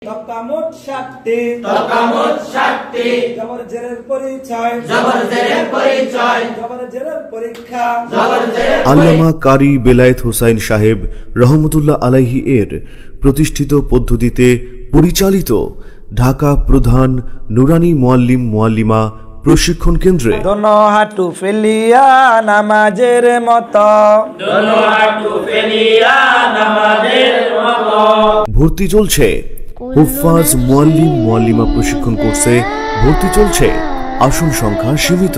তকামত শাক্তি জবর জেরের পরিচয় জবর জেরের পরীক্ষা। আল্লামা কারি বেলায়েত হোসাইন সাহেব রহমতুল্লাহ আলাইহি এর প্রতিষ্ঠিত পদ্ধতিতে পরিচালিত ঢাকা প্রধান নুরানি মুআল্লিম মুআল্লিমা প্রশিক্ষণ কেন্দ্রে দোনো হাঁটু ফেলিয়া নামাজের মতো ভর্তি চলছে। হুফাজ মুআল্লিম মুআল্লিমা প্রশিক্ষণ কোর্সে ভর্তি চলছে। আসন সংখ্যা সীমিত।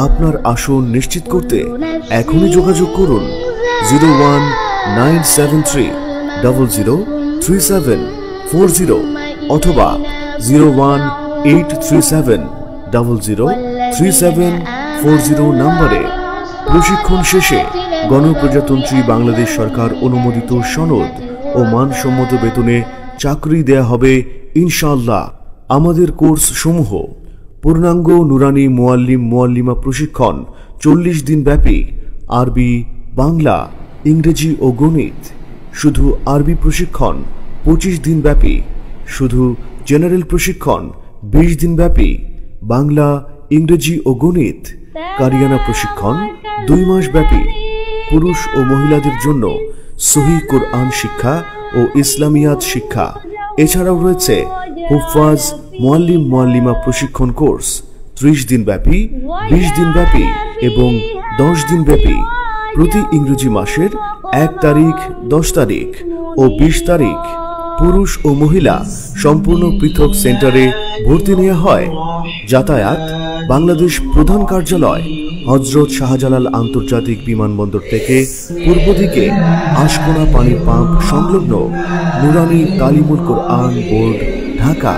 আপনার আসন নিশ্চিত করতে এখনই যোগাযোগ করুন 01973003740 অথবা 01837003740 নম্বরে। প্রশিক্ষণ শেষে গণপ্রজাতন্ত্রী বাংলাদেশ সরকার অনুমোদিত সনদ ও মানসম্মত বেতনে চাকরি দেয়া হবে ইনশাআল্লাহ। আমাদের কোর্স সমূহ: পূর্ণাঙ্গ নুরানি মুআল্লিম মুআল্লিমা প্রশিক্ষণ 40 দিন ব্যাপী, আরবি, বাংলা, ইংরেজি ও গণিত। শুধু আরবি প্রশিক্ষণ 25 দিন ব্যাপী, শুধু জেনারেল প্রশিক্ষণ 20 দিন ব্যাপী, বাংলা, ইংরেজি ও গণিত। কারিয়ানা প্রশিক্ষণ 2 মাস ব্যাপী। পুরুষ ও মহিলাদের জন্য সহিহ কোরআন শিক্ষা ও ইসলামিয়াত শিক্ষা। এছাড়াও রয়েছে হুফাজ মুআল্লিম মুআল্লিমা প্রশিক্ষণ কোর্স 30 দিন ব্যাপী, 20 দিন ব্যাপী এবং 10 দিন ব্যাপী। প্রতি ইংরেজি মাসের 1 তারিখ, 10 তারিখ ও 20 তারিখ পুরুষ ও মহিলা সম্পূর্ণ পৃথক সেন্টারে ভর্তি নেওয়া হয়। যাতায়াত: বাংলাদেশ প্রধান কার্যালয়, হযরত শাহজালাল আন্তর্জাতিক বিমানবন্দর থেকে পূর্ব দিকে আশকোনা পানির পাম্প সংলগ্ন নুরানি তালিমুল কোরআন বোর্ড, ঢাকা।